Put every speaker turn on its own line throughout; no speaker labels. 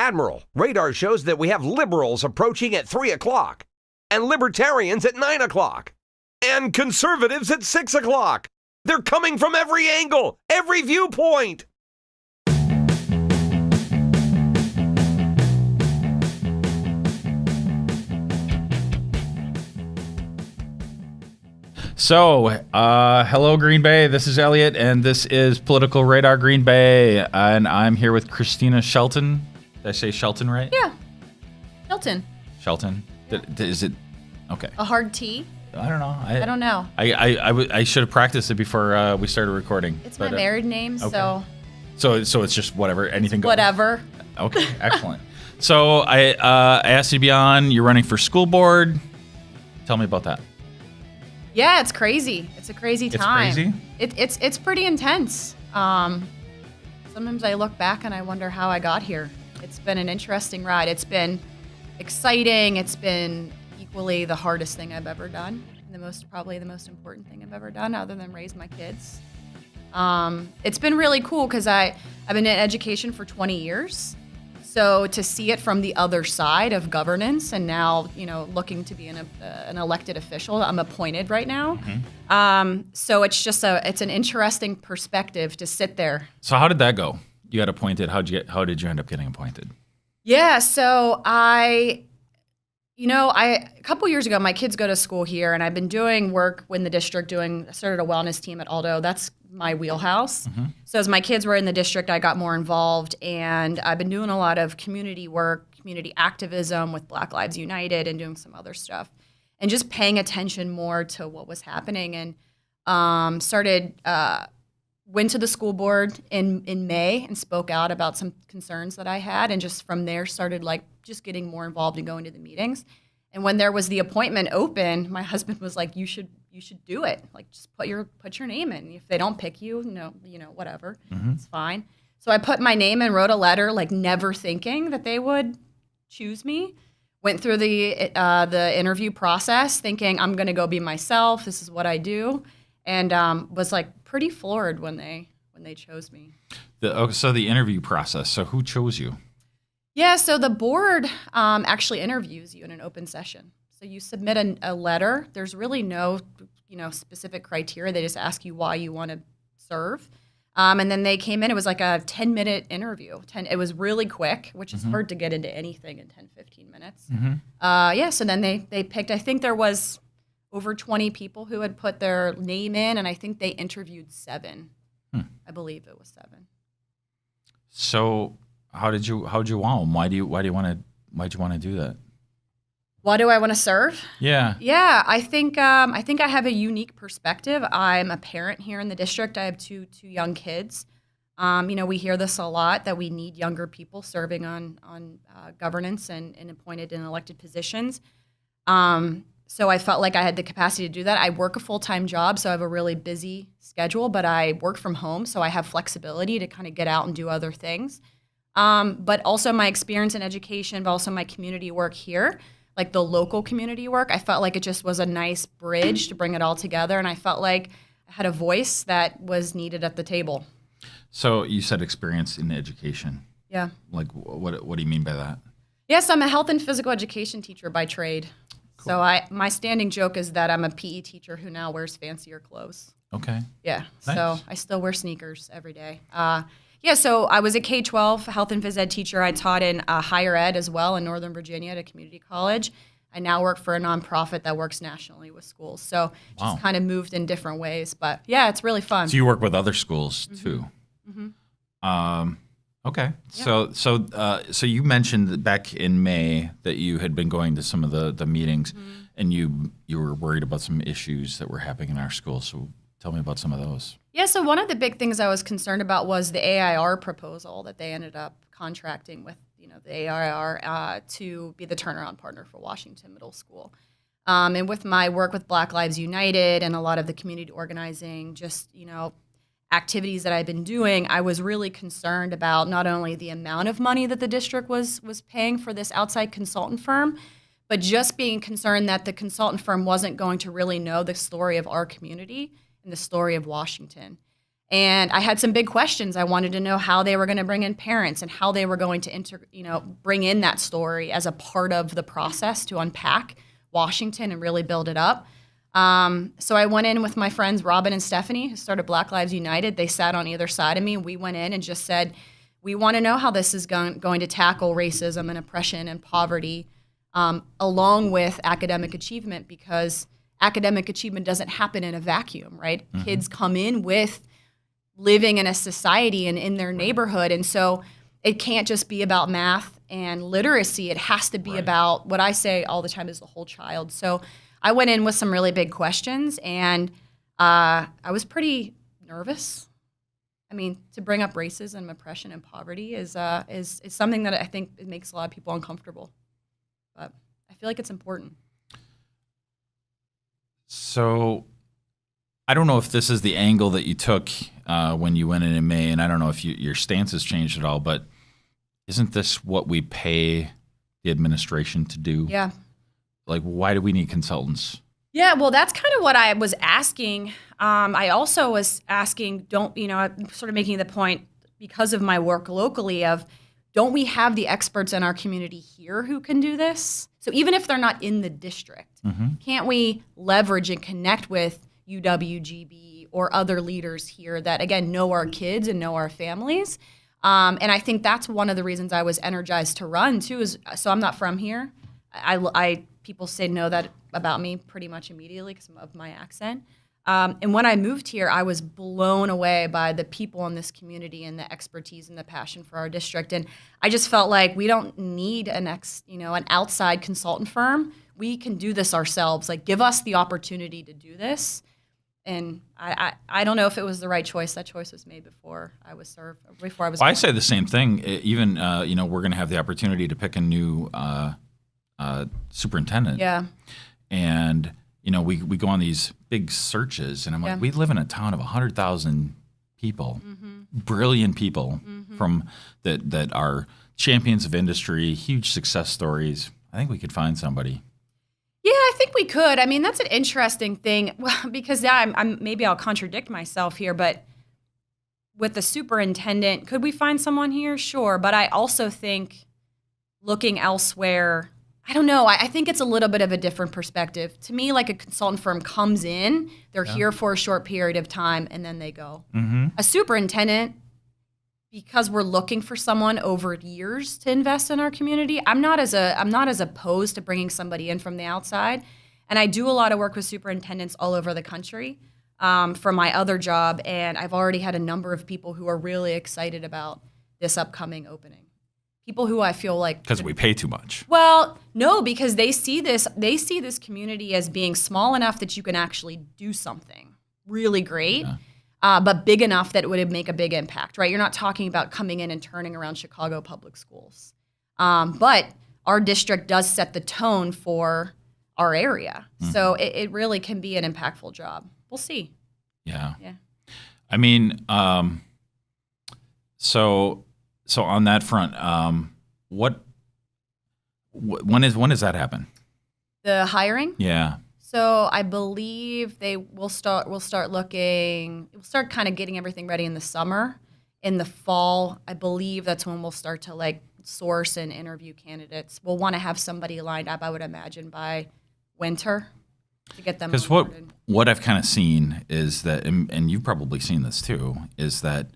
Admiral, radar shows that we have liberals approaching at 3 o'clock, and libertarians at 9 o'clock, and conservatives at 6 o'clock. They're coming from every angle, every viewpoint.
So, hello, Green Bay. This is Elliot, and this is Political Radar Green Bay, and I'm here with Kristina Shelton. Did I say Shelton right?
Yeah, Shelton.
Shelton.
Yeah.
Is it okay?
A hard T?
I don't know.
I don't know.
I should have practiced it before we started recording.
It's my married name,
okay. So it's just whatever, anything goes.
Whatever.
Okay, excellent. So I asked you to be on. You're running for school board. Tell me about that.
Yeah, it's crazy. It's a crazy time.
It's crazy?
It's pretty intense. Sometimes I look back and I wonder how I got here. It's been an interesting ride. It's been exciting. It's been equally the hardest thing I've ever done. And probably the most important thing I've ever done other than raise my kids. It's been really cool because I've been in education for 20 years. So to see it from the other side of governance and now, looking to be an elected official, I'm appointed right now. Mm-hmm. So it's just it's an interesting perspective to sit there.
So how did that go? You got appointed. How did you end up getting appointed?
Yeah. So a couple years ago, my kids go to school here, and I've been doing work in the district. I started a wellness team at Aldo. That's my wheelhouse. Mm-hmm. So as my kids were in the district, I got more involved, and I've been doing a lot of community work, community activism with Black Lives United, and doing some other stuff, and just paying attention more to what was happening. And went to the school board in May and spoke out about some concerns that I had, and just from there started just getting more involved and going to the meetings. And when there was the appointment open, my husband was like, "You should do it. Just put your name in. If they don't pick you, whatever, mm-hmm. It's fine." So I put my name and wrote a letter, never thinking that they would choose me. Went through the interview process, thinking I'm going to go be myself. This is what I do, and was pretty floored when they chose me.
So the interview process. So who chose you?
Yeah, so the board actually interviews you in an open session. So you submit a letter. There's really no, specific criteria. They just ask you why you want to serve. And then they came in. It was a 10-minute interview. It was really quick, which is mm-hmm. hard to get into anything in 10, 15 minutes. Mm-hmm. So then they picked, I think there was over 20 people who had put their name in, and I think they interviewed 7. I believe it was 7.
So how'd you wow them? Why'd you want to do that?
Why do I want to serve?
Yeah.
Yeah, I think I have a unique perspective. I'm a parent here in the district. I have two young kids. We hear this a lot, that we need younger people serving on governance and appointed and elected positions. So I felt like I had the capacity to do that. I work a full-time job, so I have a really busy schedule, but I work from home, so I have flexibility to kind of get out and do other things. But also my experience in education, but also my community work here, the local community work, I felt like it just was a nice bridge to bring it all together, and I felt like I had a voice that was needed at the table.
So you said experience in education.
Yeah.
What do you mean by that?
Yes, I'm a health and physical education teacher by trade. Cool. So my standing joke is that I'm a PE teacher who now wears fancier clothes.
Okay.
Yeah.
Nice.
So I still wear sneakers every day. So I was a K-12 health and phys ed teacher. I taught in higher ed as well in Northern Virginia at a community college. I now work for a nonprofit that works nationally with schools. So just kind of moved in different ways. But yeah, it's really fun.
So you work with other schools too.
Mm-hmm.
Okay.
Yeah.
So you mentioned back in May that you had been going to some of the meetings, mm-hmm. and you were worried about some issues that were happening in our school. So tell me about some of those.
Yeah, so one of the big things I was concerned about was the AIR proposal that they ended up contracting with, the AIR to be the turnaround partner for Washington Middle School. And with my work with Black Lives United and a lot of the community organizing, just, activities that I've been doing, I was really concerned about not only the amount of money that the district was paying for this outside consultant firm, but just being concerned that the consultant firm wasn't going to really know the story of our community and the story of Washington. And I had some big questions. I wanted to know how they were going to bring in parents and how they were going to bring in that story as a part of the process to unpack Washington and really build it up. So I went in with my friends Robin and Stephanie, who started Black Lives United. They sat on either side of me. We went in and just said, we want to know how this is going to tackle racism and oppression and poverty, along with academic achievement, because academic achievement doesn't happen in a vacuum, right? Mm-hmm. Kids come in with living in a society and in their neighborhood. And so it can't just be about math and literacy. It has to be about what I say all the time is the whole child. So I went in with some really big questions, and I was pretty nervous. I mean, to bring up racism, oppression, and poverty is something that I think it makes a lot of people uncomfortable. But I feel like it's important.
So I don't know if this is the angle that you took when you went in May, and I don't know if your stance has changed at all, but isn't this what we pay the administration to do?
Yeah.
Like, why do we need consultants?
Yeah, well, that's kind of what I was asking. I also was asking, I'm sort of making the point because of my work locally of, don't we have the experts in our community here who can do this? So even if they're not in the district, can't we leverage and connect with UWGB or other leaders here that, again, know our kids and know our families? And I think that's one of the reasons I was energized to run, too, so I'm not from here. People know that about me pretty much immediately because of my accent. And when I moved here, I was blown away by the people in this community and the expertise and the passion for our district. And I just felt like we don't need an outside consultant firm. We can do this ourselves. Like, give us the opportunity to do this. And I don't know if it was the right choice. That choice was made before I was served. Well,
I say the same thing. Even we're going to have the opportunity to pick a new superintendent.
Yeah.
And we go on these big searches, and I'm like, we live in a town of 100,000 people, brilliant people from that are champions of industry, huge success stories. I think we could find somebody.
Yeah, I think we could. I mean, that's an interesting thing. Well, because maybe I'll contradict myself here, but with the superintendent, could we find someone here? Sure. But I also think looking elsewhere, I don't know. I think it's a little bit of a different perspective. To me, like a consultant firm comes in, they're here for a short period of time, and then they go. A superintendent, because we're looking for someone over years to invest in our community, I'm not as opposed to bringing somebody in from the outside. And I do a lot of work with superintendents all over the country for my other job, and I've already had a number of people who are really excited about this upcoming opening. People who I feel like
because we pay too much.
Well, no, because they see this community as being small enough that you can actually do something really great. Yeah. But big enough that it would make a big impact, right? You're not talking about coming in and turning around Chicago public schools. But our district does set the tone for our area. So it really can be an impactful job. We'll see.
Yeah. I mean, so on that front, when does that happen?
The hiring?
Yeah.
So I believe we'll start kind of getting everything ready in the summer. In the fall, I believe that's when we'll start to source and interview candidates. We'll want to have somebody lined up, I would imagine, by winter to get them. Because
what I've kind of seen is that, and you've probably seen this too, is that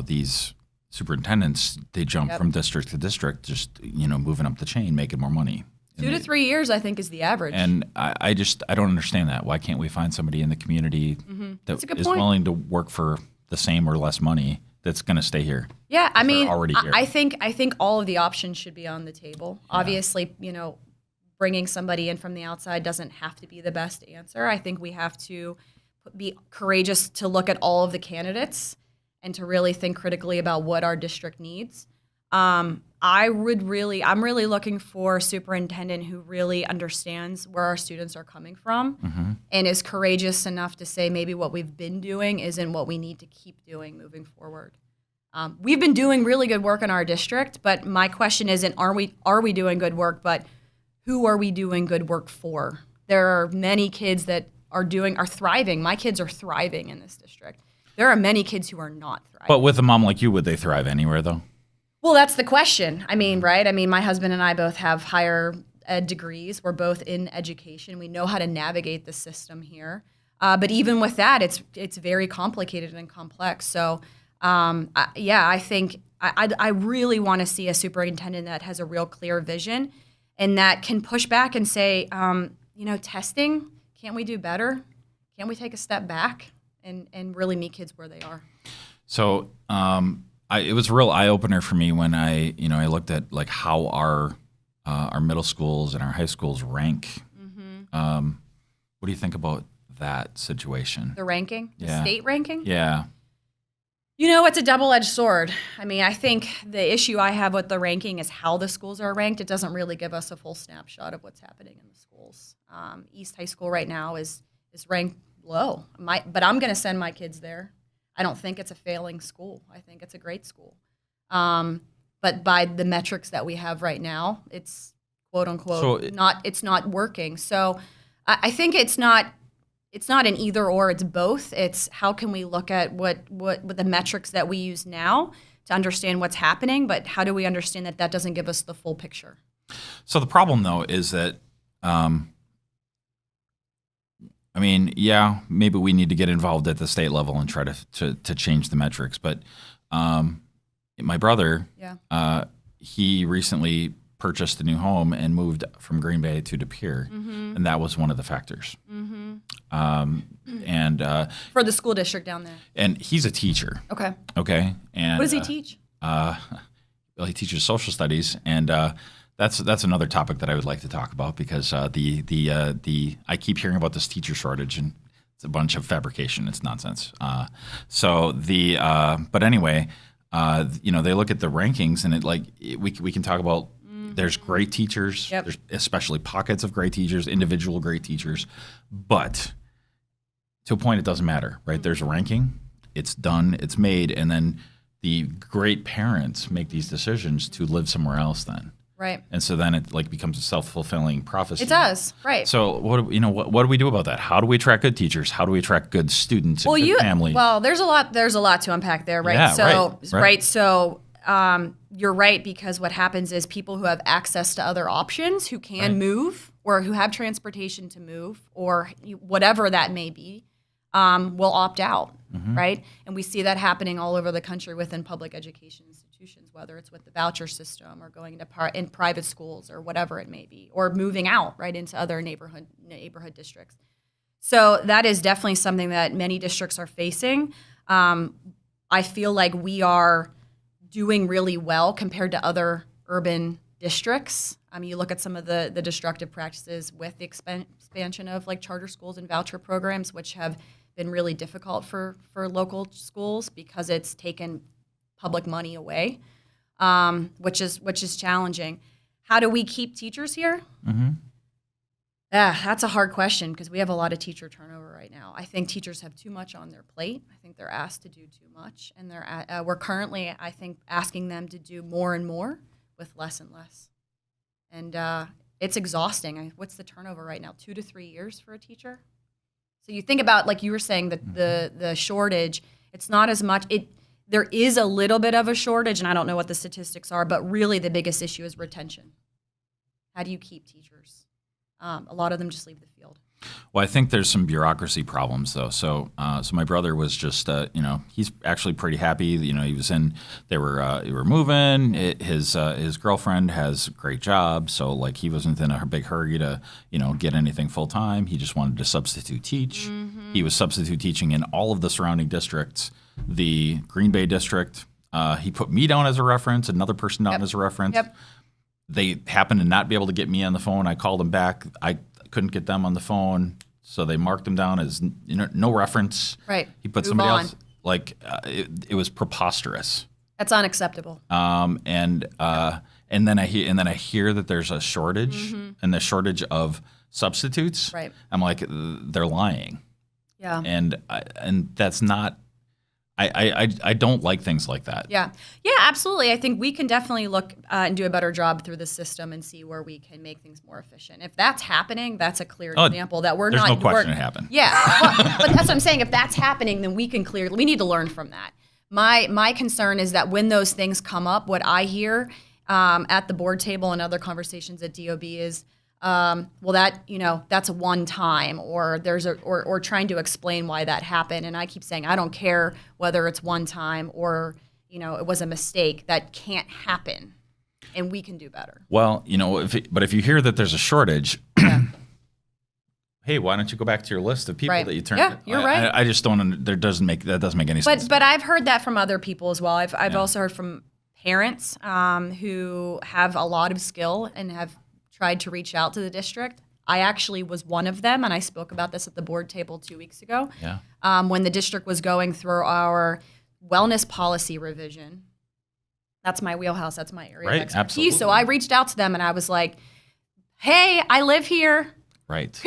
these superintendents, they jump from district to district, just moving up the chain, making more money.
2 to 3 years, I think, is the average.
And I don't understand that. Why can't we find somebody in the community that is willing to work for the same or less money that's going to stay here?
Yeah, I mean,
already here?
I think all of the options should be on the table. Yeah. Obviously, bringing somebody in from the outside doesn't have to be the best answer. I think we have to be courageous to look at all of the candidates and to really think critically about what our district needs. I'm really looking for a superintendent who really understands where our students are coming from and is courageous enough to say maybe what we've been doing isn't what we need to keep doing moving forward. We've been doing really good work in our district, but my question isn't are we doing good work, but who are we doing good work for? There are many kids that are thriving. My kids are thriving in this district. there are many kids who are not thriving.
But with a mom like you, would they thrive anywhere though?
Well, that's the question. I mean, right? I mean, my husband and I both have higher ed degrees. We're both in education. We know how to navigate the system here. But even with that, it's very complicated and complex. So, I think I really want to see a superintendent that has a real clear vision and that can push back and say, testing, can't we do better? Can't we take a step back and really meet kids where they are?
So it was a real eye opener for me when I looked at like how our middle schools and our high schools rank. Mm-hmm. What do you think about that situation?
The ranking, the state ranking.
Yeah.
It's a double-edged sword. I mean, I think the issue I have with the ranking is how the schools are ranked. It doesn't really give us a full snapshot of what's happening in the schools. East High School right now is ranked low. But I'm going to send my kids there. I don't think it's a failing school. I think it's a great school. But by the metrics that we have right now, it's quote unquote it's not working. So I think it's not an either or, it's both. It's how can we look at what the metrics that we use now to understand what's happening, but how do we understand that doesn't give us the full picture?
So the problem though is that maybe we need to get involved at the state level and try to change the metrics. But my brother, he recently purchased a new home and moved from Green Bay to De Pere, and that was one of the factors. And
for the school district down there.
And he's a teacher.
Okay.
And
what does he teach?
Well, he teaches social studies, and that's another topic that I would like to talk about because I keep hearing about this teacher shortage, and it's a bunch of fabrication. It's nonsense. But anyway, they look at the rankings, and we can talk about. There's great teachers.
Yep.
There's especially pockets of great teachers, individual great teachers, but to a point, it doesn't matter, right? There's a ranking. It's done. It's made, and then the great parents make these decisions to live somewhere else. Then.
Right.
And so then it becomes a self-fulfilling prophecy.
It does, right.
So what do we do about that? How do we attract good teachers? How do we attract good students and good families?
Well, there's a lot to unpack there, right?
Yeah, right.
So you're right, because what happens is people who have access to other options, who can move or who have transportation to move or whatever that may be, will opt out, right? And we see that happening all over the country within public education institutions, whether it's with the voucher system or going into in private schools or whatever it may be, or moving out right into other neighborhood districts. So that is definitely something that many districts are facing. I feel like we are doing really well compared to other urban districts. You look at some of the destructive practices with the expansion of like charter schools and voucher programs, which have been really difficult for local schools because it's taken public money away, which is challenging. How do we keep teachers here? That's a hard question because we have a lot of teacher turnover right now. I think teachers have too much on their plate. I think they're asked to do too much, and we're currently, I think, asking them to do more and more with less and less. And it's exhausting. What's the turnover right now? 2 to 3 years for a teacher? So you think about, like you were saying, the shortage. It's not as much. There is a little bit of a shortage, and I don't know what the statistics are, but really the biggest issue is retention. How do you keep teachers? A lot of them just leave the field.
Well, I think there's some bureaucracy problems, though. So my brother was just, he's actually pretty happy. He was they were moving. His girlfriend has a great job, so he wasn't in a big hurry to, get anything full time. He just wanted to substitute teach. He was substitute teaching in all of the surrounding districts. The Green Bay district, he put me down as a reference, another person down as a reference.
Yep.
They happened to not be able to get me on the phone. I called them back. I couldn't get them on the phone, so they marked him down as no reference.
Right.
He put somebody else. It was preposterous.
That's unacceptable.
And then I hear that there's a shortage and the shortage of substitutes.
Right.
I'm like, they're lying.
Yeah.
And that's not. I don't like things like that.
Yeah, absolutely. I think we can definitely look and do a better job through the system and see where we can make things more efficient. If that's happening, that's a clear example that we're
there's
not.
There's no question it happened.
Yeah, but that's what I'm saying. If that's happening, then we need to learn from that. My concern is that when those things come up, what I hear at the board table and other conversations at DOB is, that's a one time, or or trying to explain why that happened. And I keep saying, I don't care whether it's one time or, it was a mistake. That can't happen, and we can do better.
Well, if you hear that there's a shortage, hey, why don't you go back to your list of people that you turned?
Yeah, you're right.
I just don't. That doesn't make any sense.
But I've heard that from other people as well. I've also heard from parents who have a lot of skill and have tried to reach out to the district. I actually was one of them, and I spoke about this at the board table 2 weeks ago.
Yeah.
When the district was going through our wellness policy revision. That's my wheelhouse. That's my area of expertise.
Absolutely.
So I reached out to them, and I was like, hey, I live here.
Right.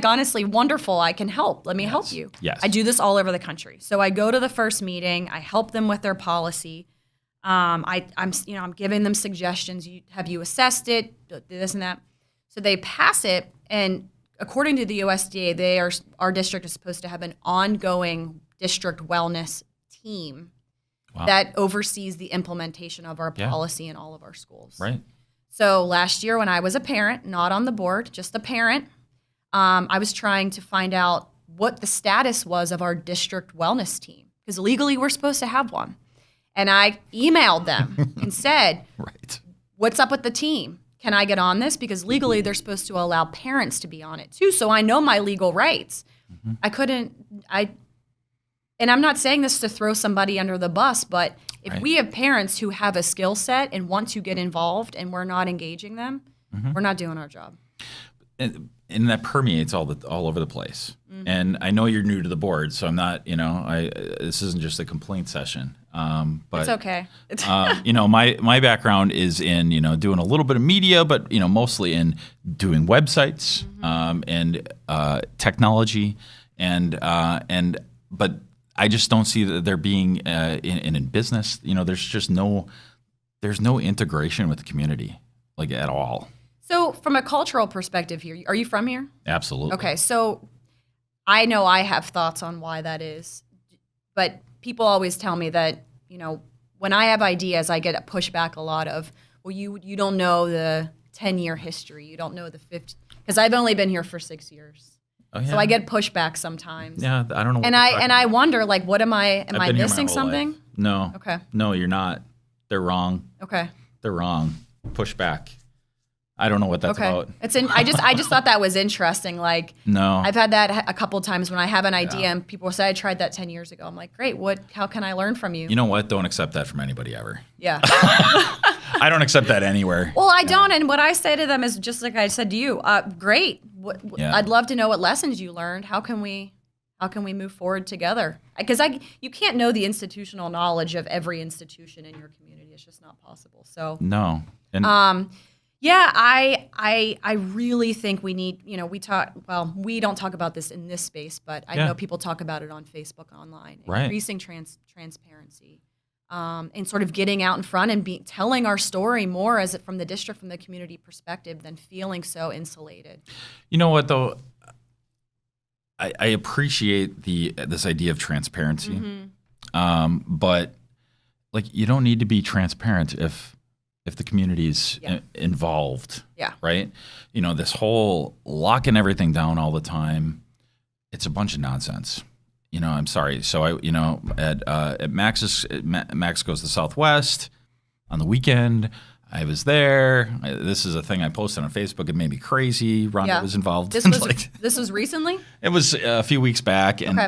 Honestly, wonderful. I can help. Let me help you.
Yes.
I do this all over the country. So I go to the first meeting. I help them with their policy. I'm giving them suggestions. Have you assessed it? This and that. So they pass it, and according to the USDA, our district is supposed to have an ongoing district wellness team that oversees the implementation of our policy in all of our schools.
Right.
So last year, when I was a parent, not on the board, just a parent, I was trying to find out what the status was of our district wellness team, because legally we're supposed to have one. And I emailed them and said,
right.
What's up with the team? Can I get on this? Because legally they're supposed to allow parents to be on it too, so I know my legal rights. Mm-hmm. And I'm not saying this to throw somebody under the bus, but if we have parents who have a skill set and want to get involved and we're not engaging them, we're not doing our job.
And that permeates all over the place. Mm-hmm. And I know you're new to the board, so I'm not, this isn't just a complaint session. But
it's okay.
My background is in, doing a little bit of media, but, mostly in doing websites, and technology, but I just don't see that they're being in business. There's no integration with the community, like, at all.
So from a cultural perspective here, are you from here?
Absolutely.
Okay, so I know I have thoughts on why that is, but people always tell me that, when I have ideas, I get pushback a lot of, well, you don't know the 10-year history, you don't know the 50, because I've only been here for 6 years.
Oh, yeah.
So I get pushback sometimes.
Yeah, I don't know.
And I wonder, like, what am I missing something?
Life. No.
Okay.
No, you're not. They're wrong.
Okay.
They're wrong. Pushback. I don't know what that's about.
I just thought that was interesting. Like,
no,
I've had that a couple times when I have an idea and people say I tried that 10 years ago. I'm like, great. How can I learn from you?
You know what? Don't accept that from anybody ever.
Yeah.
I don't accept that anywhere.
Well, I don't. And what I say to them is just like I said to you. Great. I'd love to know what lessons you learned. How can we move forward together? Because you can't know the institutional knowledge of every institution in your community. It's just not possible. So
no. And
yeah, I really think we need, we don't talk about this in this space, but I know people talk about it on Facebook, online, increasing transparency, and sort of getting out in front and telling our story more from the district, from the community perspective, than feeling so insulated.
You know what, though? I appreciate this idea of transparency, but like, you don't need to be transparent if the community's involved, right? This whole locking everything down all the time, it's a bunch of nonsense. I'm sorry. So at Max Goes to Southwest on the weekend, I was there. This is a thing I posted on Facebook. It made me crazy. Rhonda was involved.
This was recently?
It was a few weeks back, and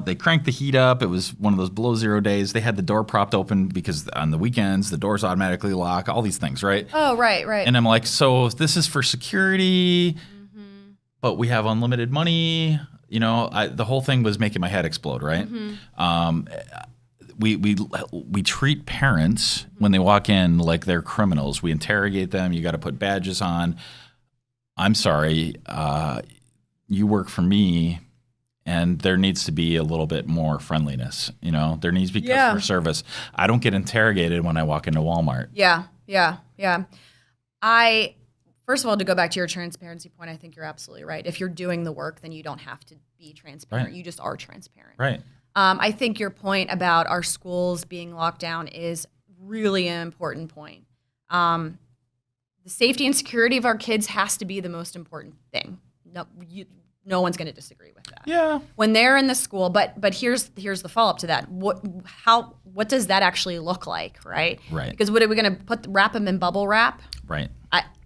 they cranked the heat up. It was one of those below zero days. They had the door propped open because on the weekends the doors automatically lock. All these things, right?
Oh, right.
And I'm like, so this is for security, but we have unlimited money. The whole thing was making my head explode, right? We treat parents when they walk in like they're criminals. We interrogate them. You got to put badges on. I'm sorry, you work for me, and there needs to be a little bit more friendliness. There needs to be customer service. I don't get interrogated when I walk into Walmart.
Yeah. First of all, to go back to your transparency point, I think you're absolutely right. If you're doing the work, then you don't have to be transparent.
Right.
You just are transparent.
Right.
I think your point about our schools being locked down is really an important point. The safety and security of our kids has to be the most important thing. No one's going to disagree with that.
Yeah.
When they're in the school, but here's the follow up to that. What does that actually look like, right?
Right.
Because what are we going to wrap them in bubble wrap?
Right.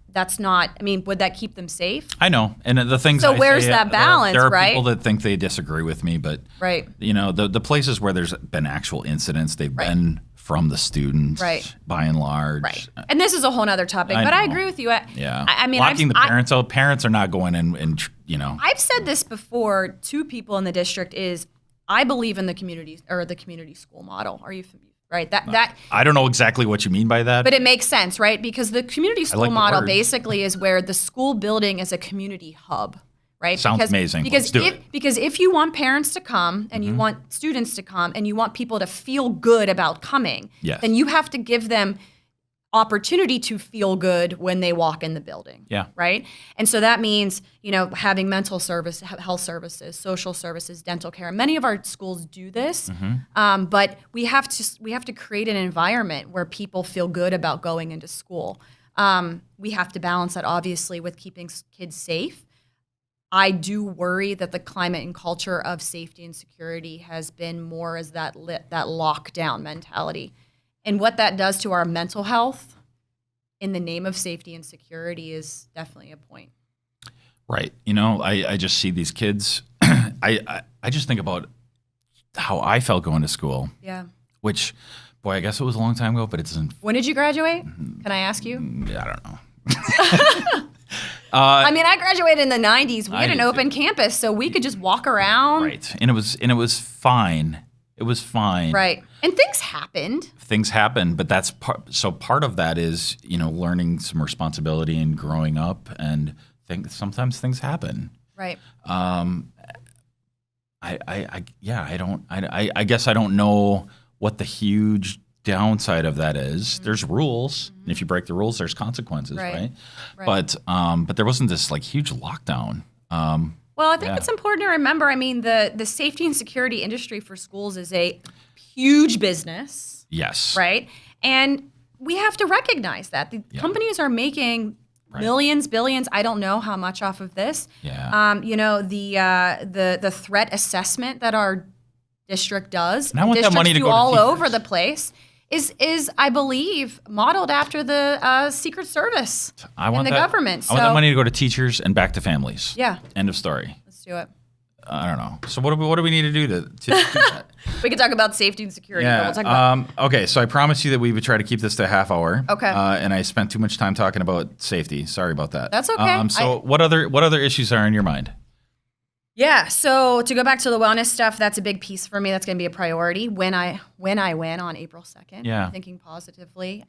That's not. I mean, would that keep them safe?
I know, and the things.
So
I
where's
say,
that balance,
there are
right?
people that think they disagree with me, but
right.
The places where there's been actual incidents, they've been from the students,
right?
By and large,
right. And this is a whole other topic, but I agree with you. I mean,
locking the parents out. Parents are not going in, and
I've said this before to people in the district. Is I believe in the community school model. Are you familiar? Right. That
I don't know exactly what you mean by that.
But it makes sense, right? Because the community school model basically is where the school building is a community hub, right?
Sounds amazing. Let's do it.
Because if you want parents to come and you want students to come and you want people to feel good about coming, then you have to give them opportunity to feel good when they walk in the building.
Yeah.
Right. And so that means, having mental service, health services, social services, dental care. Many of our schools do this, but we have to create an environment where people feel good about going into school. We have to balance that obviously with keeping kids safe. I do worry that the climate and culture of safety and security has been more as that lockdown mentality. And what that does to our mental health in the name of safety and security is definitely a point.
Right. I just see these kids. I just think about how I felt going to school.
Yeah.
Which, boy, I guess it was a long time ago, but it doesn't.
When did you graduate? Can I ask you?
I don't know.
I mean, I graduated in the 90s. We had an open campus, so we could just walk around.
Right. And it was fine. It was fine.
Right. And things happened.
Things happened, but that's part of that is, learning some responsibility and growing up, and sometimes things happen.
Right.
I guess I don't know what the huge downside of that is. There's rules. And if you break the rules, there's consequences, right? But there wasn't this huge lockdown.
Well, I think it's important to remember, I mean, the safety and security industry for schools is a huge business.
Yes.
Right? And we have to recognize that. The companies are making millions, billions, I don't know how much off of this.
Yeah.
The threat assessment that our district does,
and I want that money to go
all
to
over the place, is I believe modeled after the Secret Service and the government.
I want that money to go to teachers and back to families.
Yeah.
End of story.
Let's do it.
I don't know. So what do we need to do to do that?
We can talk about safety and security.
Yeah.
But we'll talk about
okay. So I promised you that we would try to keep this to a half hour.
Okay.
And I spent too much time talking about safety. Sorry about that.
That's okay.
So what other issues are in your mind?
Yeah. So to go back to the wellness stuff, that's a big piece for me. That's going to be a priority when I win on April 2nd.
Yeah.
Thinking positively.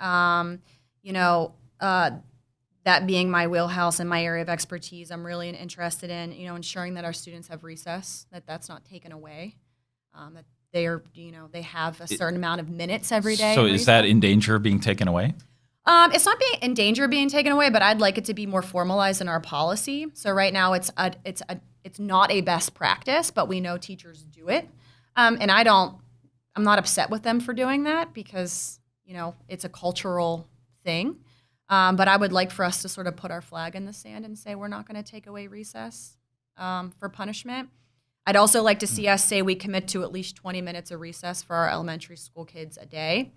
That being my wheelhouse and my area of expertise, I'm really interested in, ensuring that our students have recess, that's not taken away, that they have a certain amount of minutes every day.
So is that in danger of being taken away?
It's not being in danger of being taken away, but I'd like it to be more formalized in our policy. So right now it's not a best practice, but we know teachers do it. And I'm not upset with them for doing that because, it's a cultural thing. But I would like for us to sort of put our flag in the sand and say we're not going to take away recess for punishment. I'd also like to see us say we commit to at least 20 minutes of recess for our elementary school kids a day,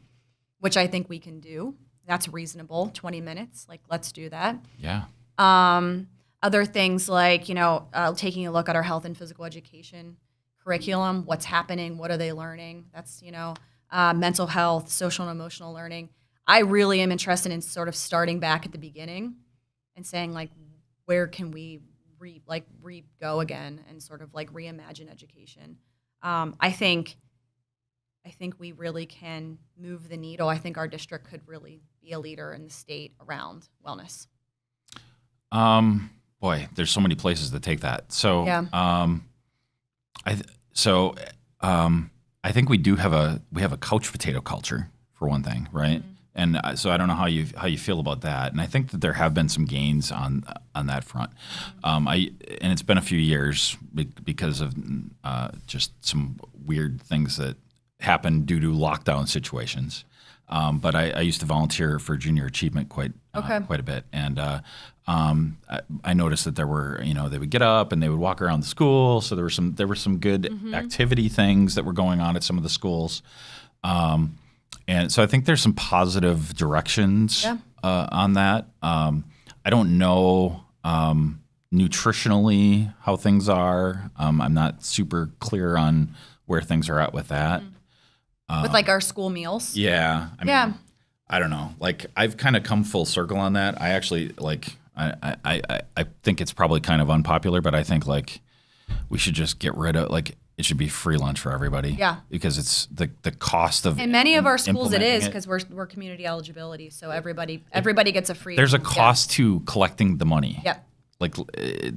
which I think we can do. That's reasonable, 20 minutes. Let's do that.
Yeah.
Other things like, taking a look at our health and physical education curriculum, what's happening, what are they learning? That's, mental health, social and emotional learning. I really am interested in sort of starting back at the beginning and saying, where can we go again and sort of reimagine education. I think we really can move the needle. I think our district could really be a leader in the state around wellness.
Boy, there's so many places to take that. So,
yeah.
So I think we have a couch potato culture for one thing, right? Mm-hmm. And so I don't know how you feel about that. And I think that there have been some gains on that front. And it's been a few years because of just some weird things that happened due to lockdown situations. But I used to volunteer for junior achievement quite a bit, and I noticed that there were, they would get up and they would walk around the school. So there were some good activity things that were going on at some of the schools, and so I think there's some positive directions on that. I don't know nutritionally how things are. I'm not super clear on where things are at with that.
With like our school meals.
Yeah. I mean, I don't know. Like I've kind of come full circle on that. I actually I think it's probably kind of unpopular, but I think like we should just get rid of it should be free lunch for everybody. Yeah. Because it's the cost of
in many of our schools it is because we're community eligibility, so everybody gets a free.
There's a cost to collecting the money.
Yep.
Like,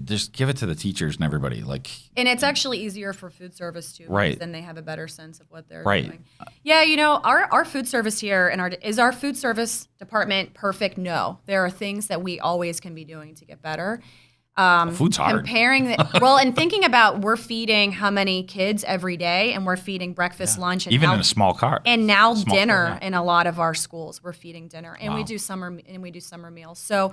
just give it to the teachers and everybody.
And it's actually easier for food service too,
right?
Because then they have a better sense of what they're doing. Yeah, our food service here is our food service department perfect? No, there are things that we always can be doing to get better.
Food's hard.
And thinking about we're feeding how many kids every day, and we're feeding breakfast, lunch, and
even in a small car,
and now dinner in a lot of our schools. We're feeding dinner, and we do summer meals. So.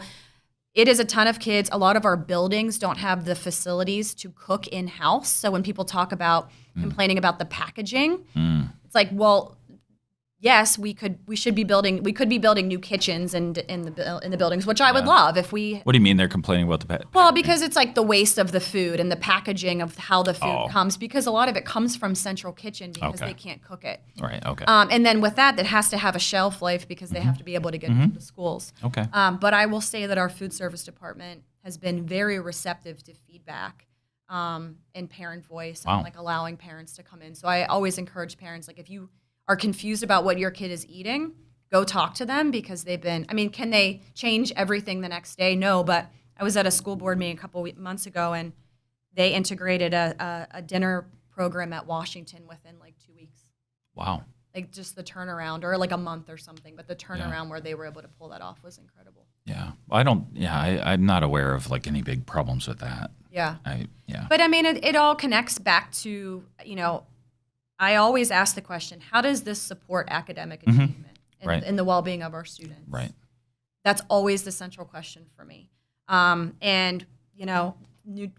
It is a ton of kids. A lot of our buildings don't have the facilities to cook in-house. So when people talk about complaining about the packaging, it's like, well, yes, we could be building new kitchens in the buildings, which I would love if we.
What do you mean they're complaining about the packaging?
Well, because it's like the waste of the food and the packaging of how the food comes, because a lot of it comes from Central Kitchen because they can't cook it.
Right. Okay.
And then with that has to have a shelf life because they have to be able to get into the schools.
Okay.
But I will say that our food service department has been very receptive to feedback and parent voice and allowing parents to come in. So I always encourage parents, if you are confused about what your kid is eating, go talk to them because can they change everything the next day? No, but I was at a school board meeting a couple months ago and they integrated a dinner program at Washington within 2 weeks.
Wow.
Just the turnaround or a month or something, but the turnaround where they were able to pull that off was incredible.
Yeah. I'm not aware of any big problems with that.
Yeah. But it all connects back to, I always ask the question, how does this support academic achievement and the well-being of our students?
Right.
That's always the central question for me.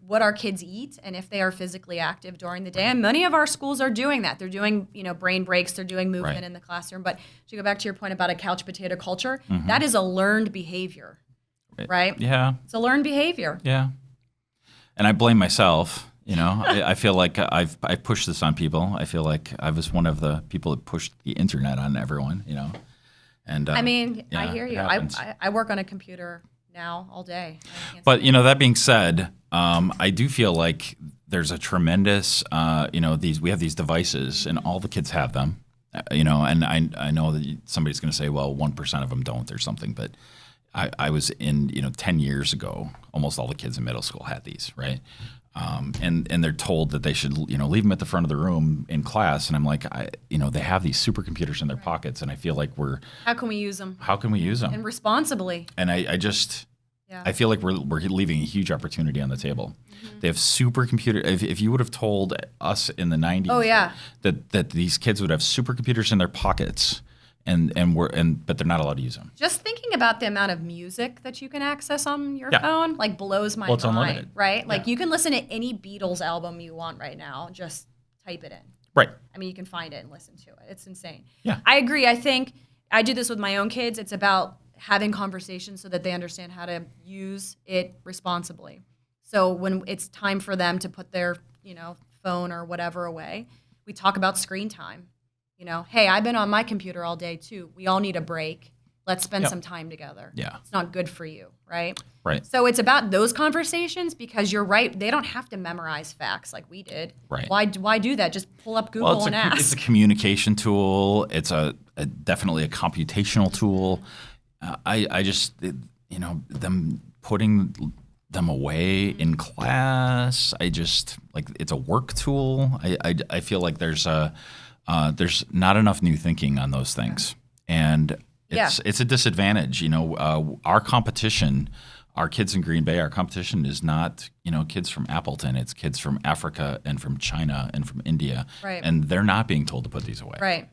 What our kids eat and if they are physically active during the day. And many of our schools are doing that. They're doing, brain breaks. They're doing movement in the classroom. But to go back to your point about a couch potato culture, that is a learned behavior, right?
Yeah.
It's a learned behavior.
Yeah. And I blame myself. I feel like I pushed this on people. I feel like I was one of the people that pushed the internet on everyone, And
I hear you. I work on a computer now all day.
But that being said, I do feel like there's a tremendous, we have these devices and all the kids have them, and I know that somebody's going to say, well, 1% of them don't or something, but I was in, 10 years ago, almost all the kids in middle school had these, right? And they're told that they should, leave them at the front of the room in class. And I'm like, they have these supercomputers in their pockets, and I feel like
how can we use them? And responsibly.
And I feel like we're leaving a huge opportunity on the table. They have supercomputer. If you would have told us in the 90s that these kids would have supercomputers in their pockets, but they're not allowed to use them.
Just thinking about the amount of music that you can access on your phone blows my mind.
It's unlimited.
Right? You can listen to any Beatles album you want right now. Just type it in.
Right.
You can find it and listen to it. It's insane.
Yeah.
I agree. I think I do this with my own kids. It's about having conversations so that they understand how to use it responsibly. So when it's time for them to put their, phone or whatever away, we talk about screen time. Hey, I've been on my computer all day too. We all need a break. Let's spend some time together.
Yeah.
It's not good for you, right?
Right.
So it's about those conversations because you're right. They don't have to memorize facts like we did.
Right.
Why do that? Just pull up Google and ask.
It's a communication tool. It's definitely a computational tool. I just, them putting them away in class. I just like it's a work tool. I feel like there's not enough new thinking on those things, and it's a disadvantage. Our competition, our kids in Green Bay, our competition is not kids from Appleton. It's kids from Africa and from China and from India,
right.
And they're not being told to put these away.
Right.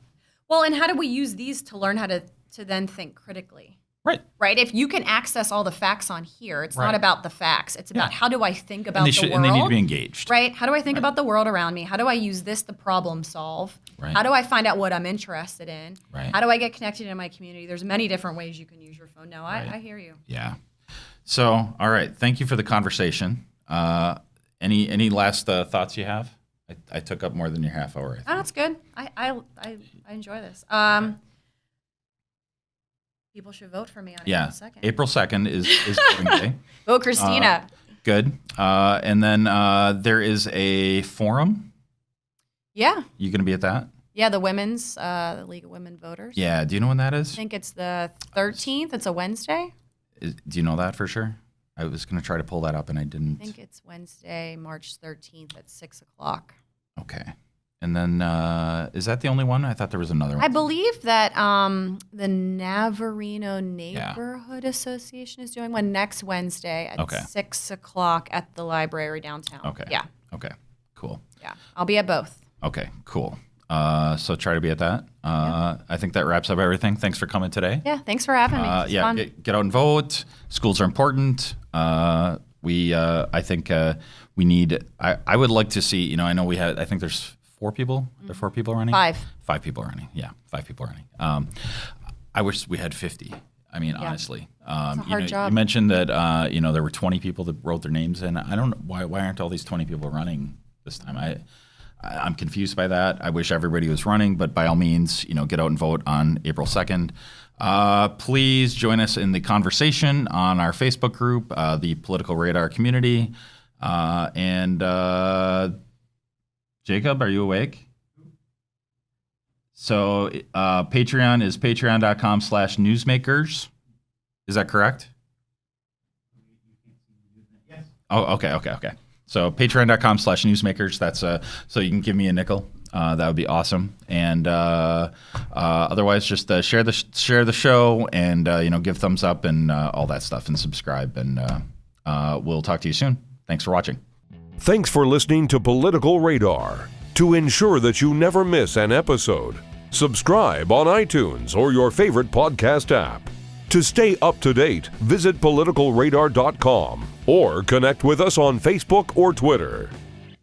Well, and how do we use these to learn how to then think critically?
Right.
Right. If you can access all the facts on here, it's not about the facts. It's about how do I think about the world.
And they need to be engaged.
Right. How do I think about the world around me? How do I use this to problem solve?
Right.
How do I find out what I'm interested in?
Right.
How do I get connected in my community? There's many different ways you can use your phone. No, I hear you.
Yeah. So, all right. Thank you for the conversation. Any last thoughts you have? I took up more than your half hour. I think.
Oh, that's good. I enjoy this. People should vote for me on April 2nd.
April 2nd is voting day.
Vote Kristina.
Good. And then there is a forum.
Yeah.
You going to be at that?
Yeah, the League of Women Voters.
Yeah. Do you know when that is?
I think it's the 13th. It's a Wednesday.
Do you know that for sure? I was going to try to pull that up and I didn't.
I think it's Wednesday, March 13th at 6 o'clock.
Okay. And then is that the only one? I thought there was another one.
I believe that the Navarino Neighborhood Association is doing one next Wednesday at 6 o'clock at the library downtown.
Okay.
Yeah.
Okay. Cool.
Yeah. I'll be at both.
Okay. Cool. So try to be at that. I think that wraps up everything. Thanks for coming today.
Yeah. Thanks for having me. It's fun.
Get out and vote. Schools are important. I think we need. I would like to see. I know I think there's 4 people. There are 4 people running.
5.
5 people running. Yeah, 5 people running. I wish we had 50. I mean, honestly.
It's a hard job.
You mentioned that there were 20 people that wrote their names in. I don't know why aren't all these 20 people running this time. I'm confused by that. I wish everybody was running, but by all means, get out and vote on April 2nd. Please join us in the conversation on our Facebook group, the Political Radar Community. Jacob, are you awake? So Patreon is patreon.com/newsmakers. Is that correct? Yes. Oh, okay. So patreon.com/newsmakers. That's so you can give me a nickel. That would be awesome. And otherwise, just share the show and give thumbs up and all that stuff and subscribe. And we'll talk to you soon. Thanks for watching.
Thanks for listening to Political Radar. To ensure that you never miss an episode, subscribe on iTunes or your favorite podcast app. To stay up to date, visit politicalradar.com or connect with us on Facebook or Twitter.